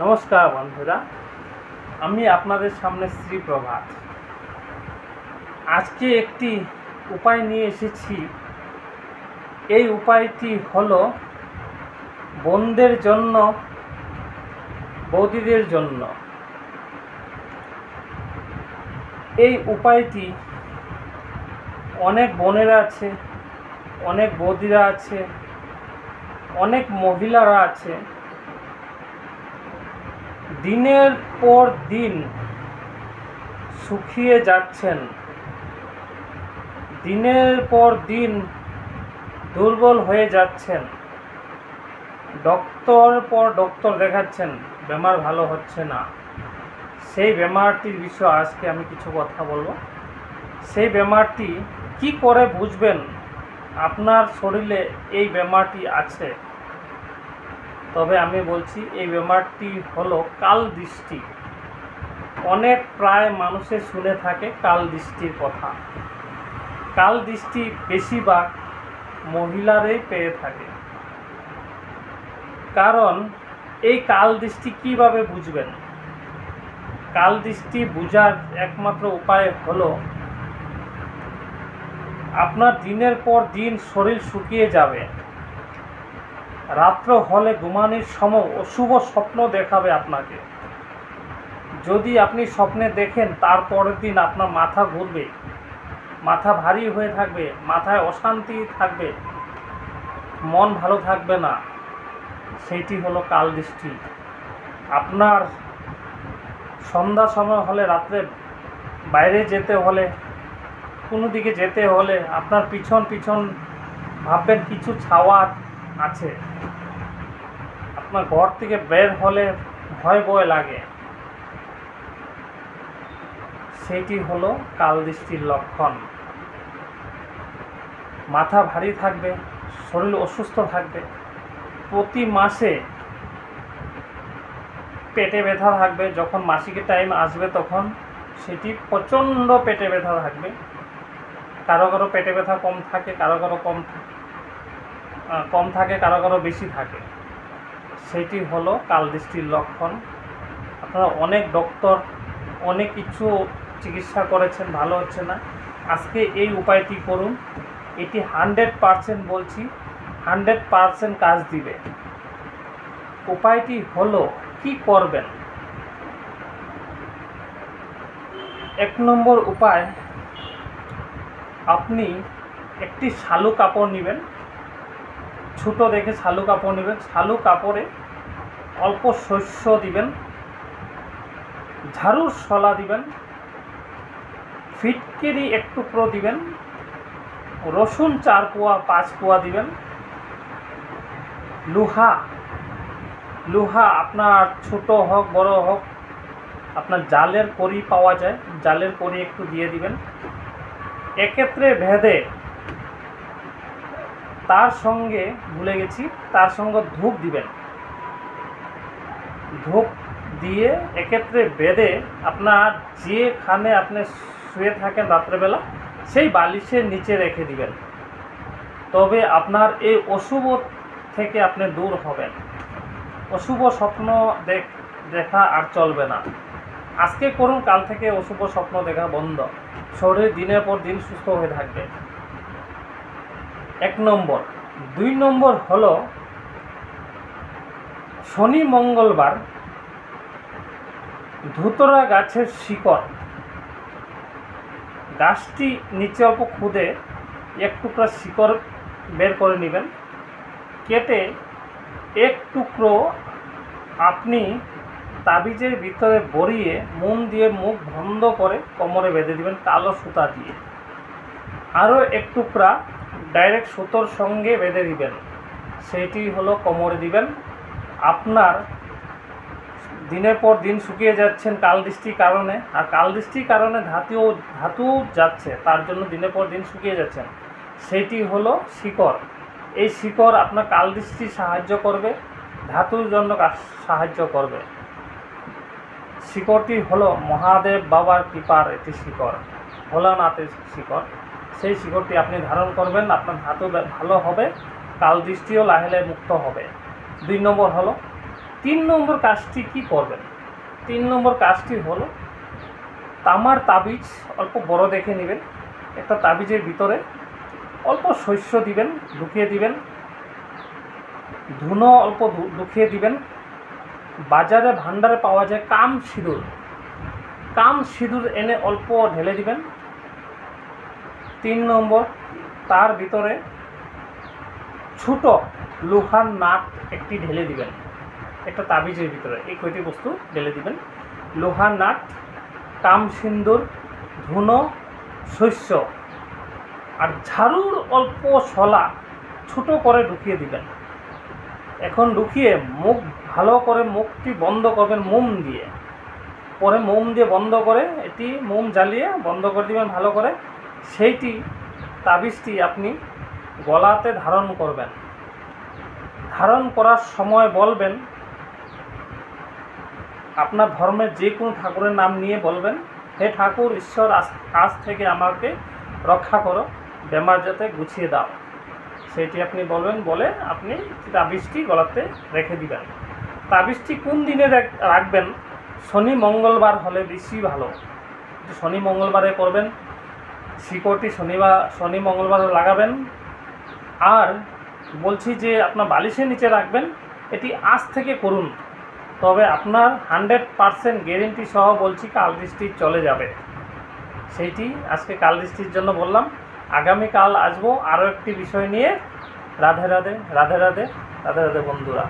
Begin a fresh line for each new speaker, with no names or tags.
নমস্কার বন্ধুরা, আমি আপনাদের সামনে শ্রী প্রভাত। আজকে একটি উপায় নিয়ে এসেছি। এই উপায়টি হলো বোনদের জন্য, বৌদিদের জন্য। এই উপায়টি অনেক বোনেরা আছে, অনেক বৌদিরা আছে, অনেক মহিলারা আছে, দিনের পর দিন শুকিয়ে যাচ্ছেন, দিনের পর দিন দুর্বল হয়ে যাচ্ছেন, ডক্টর পর ডক্টর দেখাচ্ছেন, বেমার ভালো হচ্ছে না। সেই বেমারটির বিষয়ে আজকে আমি কিছু কথা বলবো। সেই বেমারটি কি করে বুঝবেন আপনার শরীরে এই বেমারটি আছে? তবে আমি বলছি, এই বেমারটি হলো কাল দৃষ্টি। প্রায় মানুষের শুনে থাকে কাল দৃষ্টির কথা। কাল দৃষ্টি বেশিরভাগ মহিলারাই পেয়ে থাকে। কারণ এই কাল দৃষ্টি কীভাবে বুঝবেন? কাল দৃষ্টি বোঝার একমাত্র উপায় হলো, আপনার দিনের পর দিন শরীর শুকিয়ে যাবে, রাত্র হলে ঘুমানোর সময় অশুভ স্বপ্ন দেখাবে আপনাকে। যদি আপনি স্বপ্নে দেখেন, তারপরের দিন আপনার মাথা ঘুরবে, মাথা ভারী হয়ে থাকবে, মাথায় অশান্তি থাকবে, মন ভালো থাকবে না। সেইটি হলো কাল দৃষ্টি। আপনার সন্ধ্যা সময় হলে, রাত্রে বাইরে যেতে হলে, কোনো দিকে যেতে হলে আপনার পিছন পিছন ভাববেন কিছু ছাওয়া আছে। আপনার ঘর থেকে বের হলে ভয় ভয় লাগে। সেইটি হলো কাল দৃষ্টির লক্ষণ। মাথা ভারী থাকবে, শরীর অসুস্থ থাকবে, প্রতি মাসে পেটে ব্যথা থাকবে। যখন মাসিকের টাইম আসবে তখন সেটি প্রচণ্ড পেটে ব্যথা থাকবে। কারো কারো পেটে ব্যথা কম থাকে, কারো কারো কম থাকে, কারো কারো বেশি থাকে। সেটি হলো কাল দৃষ্টির লক্ষণ। আপনারা অনেক ডক্টর অনেক কিছু চিকিৎসা করেছেন, ভালো হচ্ছে না। আজকে এই উপায়টি করুন। এটি 100% বলছি, 100% কাজ দিবে। উপায়টি হলো, কি করবেন? 1 নম্বর উপায়, আপনি একটি শালু কাপড় নেবেন, ছোটো দেখে শালু কাপড় নেবেন। শালু কাপড়ে অল্প শস্য দিবেন, ঝাড়ুর শলা দিবেন, ফিটকিরি 1 টুকরো দিবেন, রসুন 4 কোয়া 5 কোয়া দিবেন। লোহা আপনার ছোট হোক বড় হোক, আপনার জালের কড়ি পাওয়া যায়, জালের কড়ি একটু দিয়ে দিবেন। এক্ষেত্রে ভেদে তার সঙ্গে তার সঙ্গে ধূপ দিবেন। ধূপ দিয়ে এক্ষেত্রে বেঁধে আপনার যেখানে আপনি শুয়ে থাকেন রাত্রেবেলা, সেই বালিশের নিচে রেখে দিবেন। তবে আপনার এই অশুভ থেকে আপনি দূর হবেন। অশুভ স্বপ্ন দেখা আর চলবে না। আজকে করুন, কাল থেকে অশুভ স্বপ্ন দেখা বন্ধ। শরীর দিনের পর দিন সুস্থ হয়ে থাকবে। 1 নম্বর। 2 নম্বর হলো, শনি মঙ্গলবার ধুতরা গাছের শিকড়, গাছটি নিচে অল্প খুদে 1 টুকরা শিকড় বের করে নেবেন। কেটে 1 টুকরো আপনি তাবিজের ভিতরে ভরিয়ে মন দিয়ে মুখ বন্ধ করে কোমরে বেঁধে দিবেন কালো সুতা দিয়ে। আরও 1 টুকরা ডাইরেক্ট সুতোর সঙ্গে বেঁধে দিবেন। সেইটি হলো কোমরে দিবেন। আপনার দিনের পর দিন শুকিয়ে যাচ্ছেন কাল দৃষ্টির কারণে, আর কাল দৃষ্টির কারণে ধাতু যাচ্ছে, তার জন্য দিনের পর দিন শুকিয়ে যাচ্ছেন। সেইটি হলো শিকড়। এই শিকড় আপনার কাল দৃষ্টি সাহায্য করবে, ধাতুর জন্য সাহায্য করবে। শিকড়টি হলো মহাদেব বাবার কৃপার একটি শিকড়, ভোলানাথের শিকড়। সেই শিকড়টি আপনি ধারণ করবেন, আপনার ধাতু ভালো হবে, কাল দৃষ্টিও লাহে লাহে মুক্ত হবে। 2 নম্বর হলো, 3 নম্বর কাজটি কি করবেন? 3 নম্বর কাজটি হলো তামার তাবিজ অল্প বড় দেখে নেবেন। একটা তাবিজের ভিতরে অল্প শস্য দিবেন, ঢুকিয়ে দিবেন, ধুনো অল্প ঢুকিয়ে দিবেন। বাজারে ভান্ডারে পাওয়া যায় কাম সিঁদুর এনে অল্প ঢেলে দিবেন। 3 নম্বর, তার ভিতরে ছোট লোহার নাট একটি ঢেলে দিবেন। একটা তাবিজের ভিতরে এই কয়টি বস্তু ঢেলে দিবেন। লোহার নাট, কাম সিন্দুর, ধুনো, শস্য আর ঝাড়ুর অল্প শলা ছোটো করে ঢুকিয়ে দিবেন। এখন ঢুকিয়ে মুখ ভালো করে মুখটি বন্ধ করবেন মোম দিয়ে। পরে মোম দিয়ে বন্ধ করে এটি মোম জ্বালিয়ে বন্ধ করে দিবেন ভালো করে। সেইটি তাবিজটি আপনি গলাতে ধারণ করবেন। ধারণ করার সময় বলবেন, আপনার ধর্মের যে কোনো ঠাকুরের নাম নিয়ে বলবেন, হে ঠাকুর ঈশ্বর আজ থেকে আমাকে রক্ষা করো, বেমার যাতে গুছিয়ে দাও। সেটি আপনি বলবেন, বলে আপনি তাবিজটি গলাতে রেখে দিবেন। তাবিজটি কোন দিনে রাখবেন? শনি মঙ্গলবার হলে বেশি ভালো। শনি মঙ্গলবারে করবেন। শিকড়টি শনি মঙ্গলবারে লাগাবেন। আর বলছি যে আপনার বালিশের নিচে রাখবেন। এটি আজ থেকে করুন, তবে আপনার 100% গ্যারেন্টি সহ বলছি কাল দৃষ্টি চলে যাবে। সেইটি আজকে কাল দৃষ্টির জন্য বললাম। আগামীকাল আসবো আরও একটি বিষয় নিয়ে। রাধে রাধে, রাধে রাধে, রাধে রাধে বন্ধুরা।